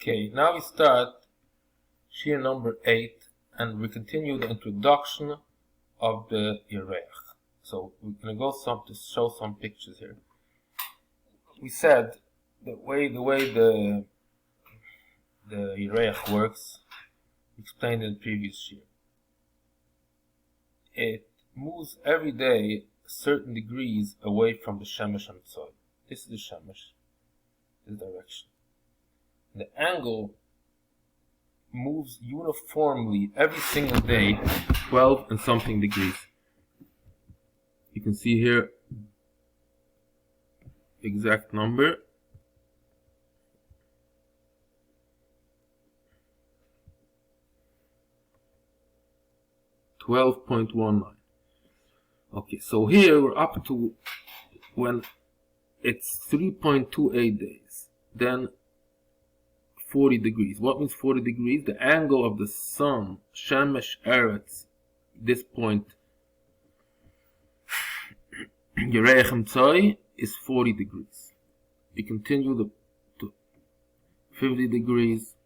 Okay, now we start Shir number 8, and we continue the introduction of the Yereach. So we're going to go to show some pictures here. We said the way the Yereach works, explained in the previous Shir. It moves every day certain degrees away from the Shemesh and Tzoi. This is the Shemesh, this direction. The angle moves uniformly every single day 12 and something degrees. You can see here exact number. $12.19. Okay, so here we're up to when it's 3.28 days, then 40 degrees. What means 40 degrees? The angle of the sun, Shemesh Eretz, this point, Yereach Tzoi, is 40 degrees. We continue to 50 degrees,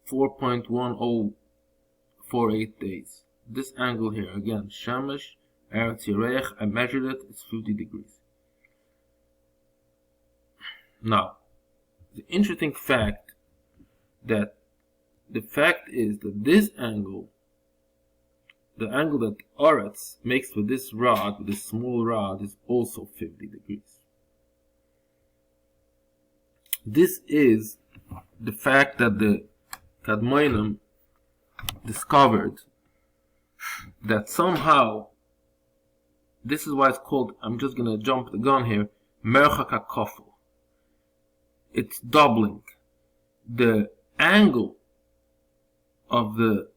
4.1048 days. This angle here, again, Shemesh Eretz Yereach, I measured it, it's 50 degrees. Now, the interesting fact is that this angle, the angle that Oretz makes with this rod, with this small rod, is also 50 degrees. This is the fact that the Kadmonim discovered that somehow, this is why it's called, I'm just going to jump the gun here, Merchak koful. It's doubling. The angle of the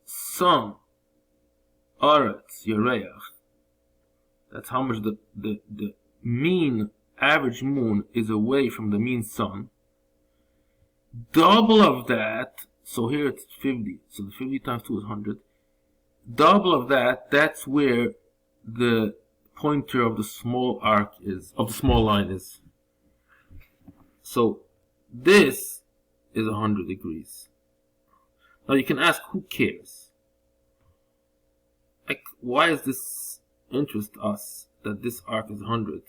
sun, Oretz, Yereach, that's how much the mean average moon is away from the mean sun. Double of that, so here it's 50, so the 50 times 2 is 100. Double of that, that's where the pointer of the small arc is, of the small line is. So this is 100 degrees. Now you can ask, who cares? Like, why does this interest us that this arc is 100?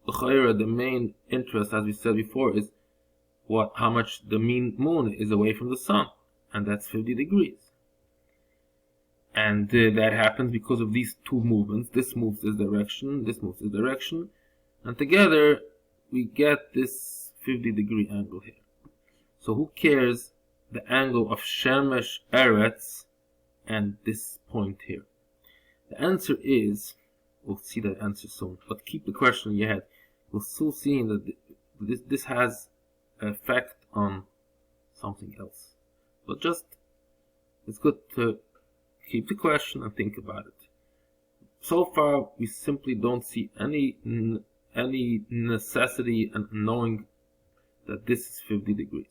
The main interest, as we said before, is how much the mean moon is away from the sun, and that's 50 degrees. And that happens because of these two movements. This moves this direction, this moves this direction, and together we get this 50 degree angle here. So who cares the angle of Shemesh Eretz and this point here? The answer is, we'll see the answer soon, but keep the question in your head. We'll still see that this has an effect on something else. But just, it's good to keep the question and think about it. So far, we simply don't see any necessity in knowing that this is 50 degrees.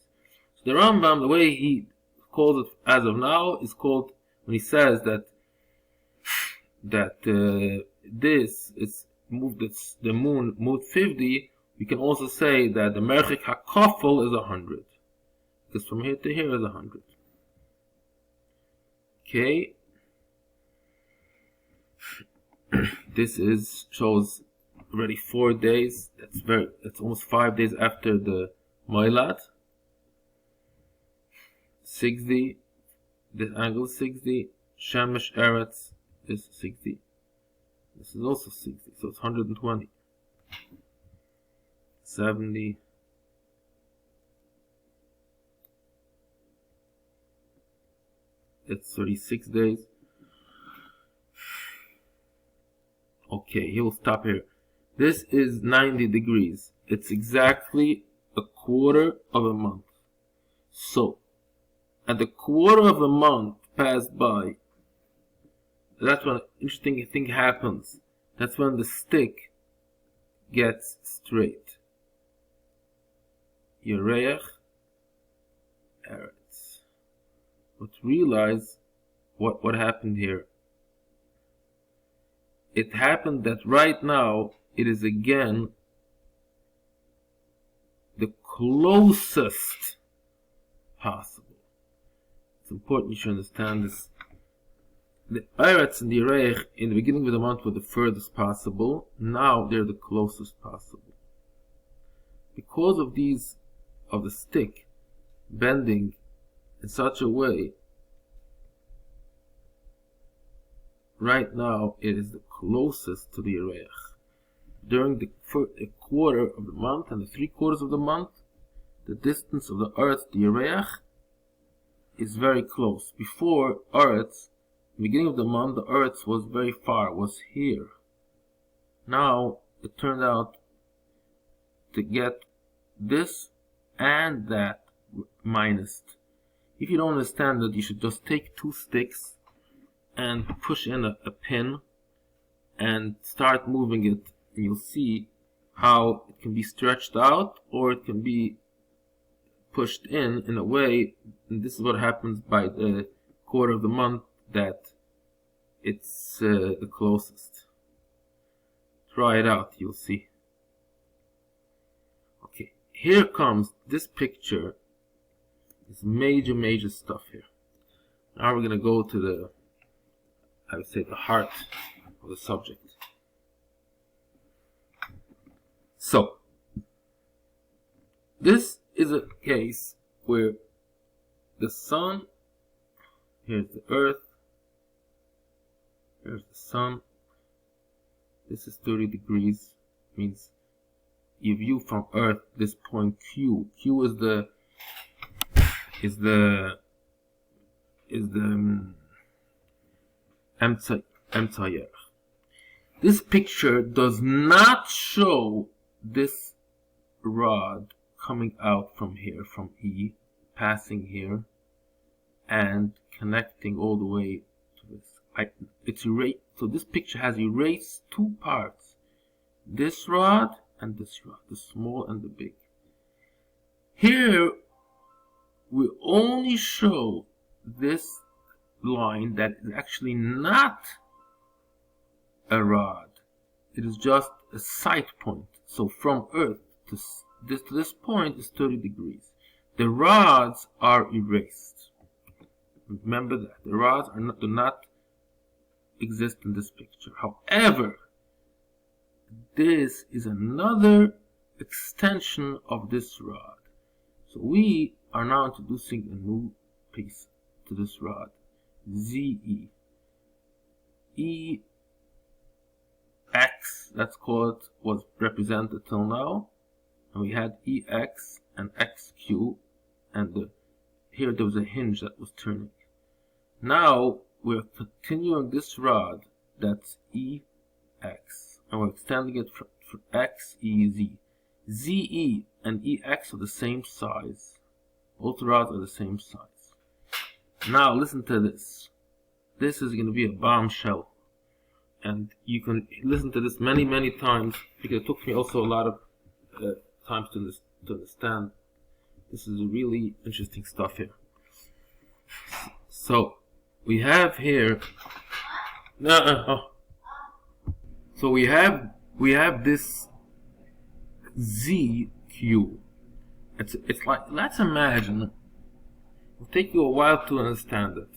So the Rambam, the way he calls it as of now, is called, when he says that this is moved, the moon moved 50, we can also say that the Merchak HaKofel is 100. Because from here to here is 100. Okay. This shows already 4 days. That's almost 5 days after the Moilad. 60. This angle is 60. Shemesh Eretz is 60. This is also 60, so it's 120. 70. It's 36 days. Okay, he will stop here. This is 90 degrees. It's exactly a quarter of a month. So, at the quarter of a month passed by, that's when an interesting thing happens. That's when the stick gets straight. Yereach Eretz. But realize what happened here. It happened that right now it is again the closest possible. It's important you should understand this. The Eretz and the Reich in the beginning of the month were the furthest possible. Now they're the closest possible. Because of these, of the stick bending in such a way, right now it is the closest to the Reich. During the quarter of the month and the 3/4 of the month, the distance of the Eretz to the Reich is very close. Before Eretz, the beginning of the month, the Eretz was very far, was here. Now it turned out to get this and that minused. If you don't understand that, you should just take 2 sticks and push in a pin and start moving it, and you'll see how it can be stretched out or it can be pushed in a way, and this is what happens by the quarter of the month that it's the closest. Try it out, you'll see. Okay, here comes this picture. This major stuff here. Now we're gonna go to the, I would say, the heart of the subject. So, this is a case where the sun, here's the earth, here's the sun, this is 30 degrees, means you view from earth this point Q. Q is the Emtsayer. This picture does not show this rod coming out from here, from E, passing here, and connecting all the way to this. It's erased. So this picture has erased 2 parts: this rod and this rod, the small and the big. Here we only show this line that is actually not a rod. It is just a sight point. So from Earth to this point is 30 degrees. The rods are erased. Remember that. The rods do not exist in this picture. However, this is another extension of this rod. So we are now introducing a new piece to this rod. ZE. EX, let's call it, was represented till now. And we had EX and XQ, and here there was a hinge that was turning. Now we're continuing this rod, that's EX, and we're extending it for XEZ. ZE and EX are the same size. Both rods are the same size. Now listen to this. This is going to be a bombshell. And you can listen to this many times, because it took me also a lot of times to understand. This is really interesting stuff here. So we have here. So we have this ZQ. It's like, let's imagine. It'll take you a while to understand it,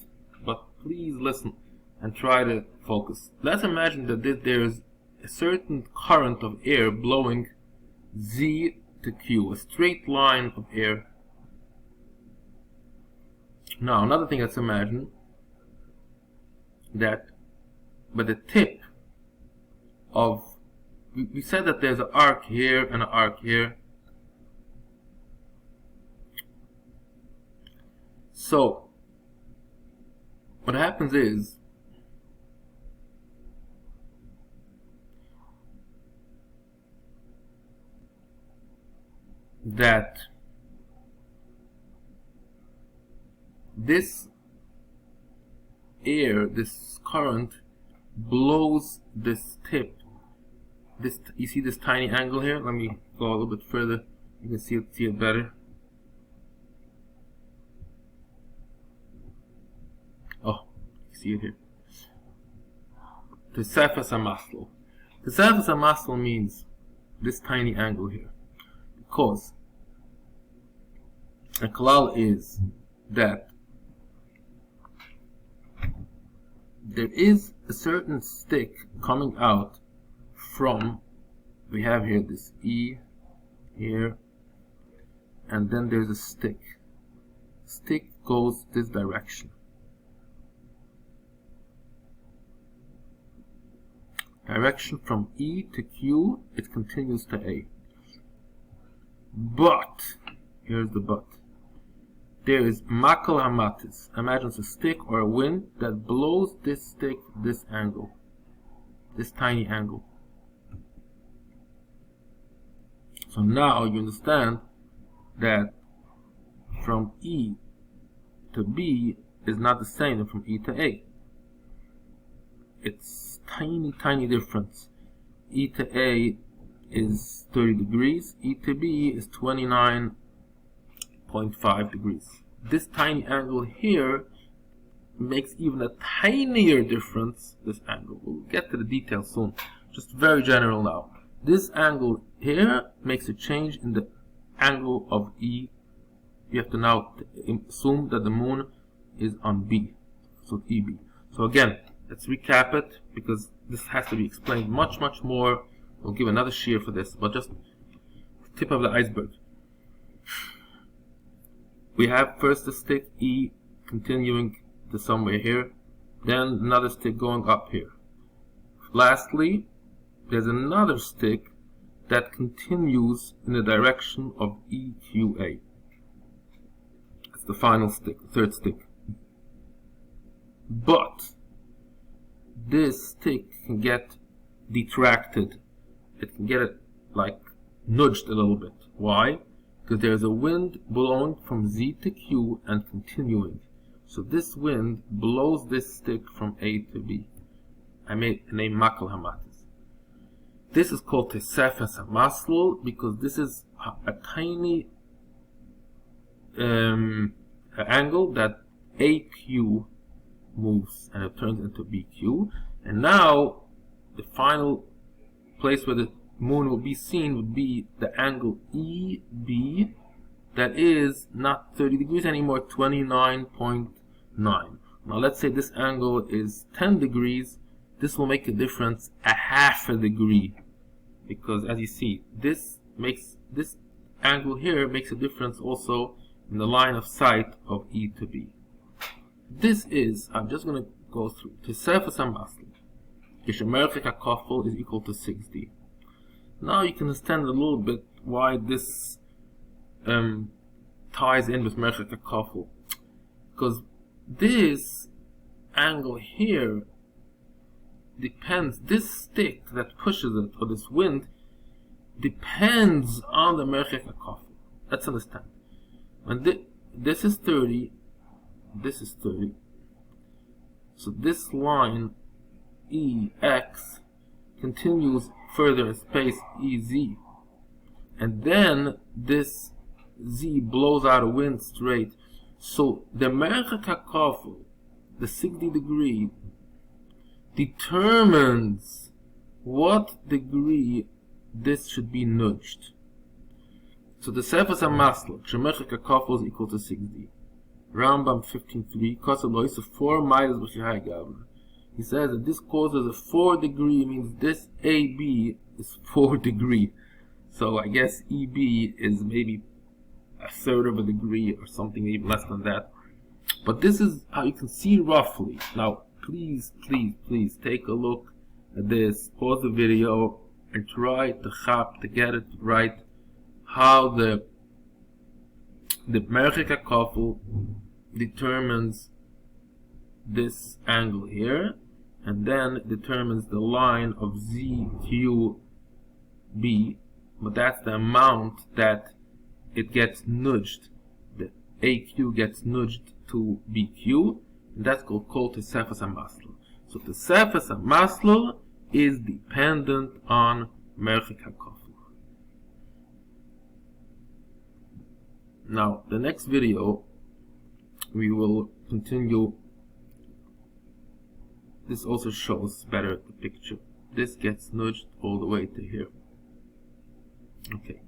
but please listen and try to focus. Let's imagine that there's a certain current of air blowing Z to Q, a straight line of air. Now another thing, let's imagine that by the tip of, we said that there's an arc here and an arc here. So what happens is that this air, this current, blows this tip. You see this tiny angle here? Let me go a little bit further. You can see it better. Oh, you see it here. Tesefes HaMaslo. Tesefes HaMaslo means this tiny angle here. Because the klal is that there is a certain stick coming out from, we have here this E here, and then there's a stick. Stick goes this direction. Direction from E to Q, it continues to A. But, here's the but. There is makal hamatis. Imagine it's a stick or a wind that blows this stick this angle. This tiny angle. So now you understand that from E to B is not the same as from E to A. It's tiny difference. E to A is 30 degrees, E to B is 29.5 degrees. This tiny angle here makes even a tinier difference, this angle. We'll get to the details soon. Just very general now. This angle here makes a change in the angle of E. You have to now assume that the moon is on B, so EB. So again, let's recap it, because this has to be explained much more. We'll give another shear for this, but just tip of the iceberg. We have first the stick E continuing to somewhere here, then another stick going up here. Lastly, there's another stick that continues in the direction of EQA. That's the final stick, the third stick. But this stick can get detracted. It can get it like nudged a little bit. Why? Because there's a wind blowing from Z to Q and continuing. So this wind blows this stick from A to B. I made a name makal hamatis. This is called tesefes hamasl because this is a tiny angle that AQ moves and it turns into BQ. And now the final place where the moon will be seen would be the angle EB, that is not 30 degrees anymore, 29.9. Now let's say this angle is 10 degrees. This will make a difference a half a degree, because as you see, this angle here makes a difference also in the line of sight of E to B. This is, I'm just going to go through, tesefes hamasl. Merchek koful is equal to 6D. Now you can understand a little bit why this ties in with merchek koful, because this angle here depends, this stick that pushes it, or this wind, depends on the merchek koful. Let's understand. When this is 30, this is 30. So this line EX continues further in space EZ, and then this Z blows out a wind straight. So the merchek koful, the 60 degree, determines what degree this should be nudged. So the tesefes hamasl, merchek koful is equal to 6D. Rambam 15.3, Kosel 4 miles b'chai gavna. He says that this causes a 4 degree, means this AB is 4 degree. So I guess EB is maybe a third of a degree or something even less than that. But this is how you can see roughly. Now please take a look at this, pause the video and try to get it right, how the merchek koful determines this angle here, and then determines the line of ZQB, but that's the amount that it gets nudged. The AQ gets nudged to BQ, and that's called tesefes hamasl. So tesefes hamasl is dependent on merchek koful. Now, the next video we will continue. This also shows better the picture. This gets nudged all the way to here. Okay.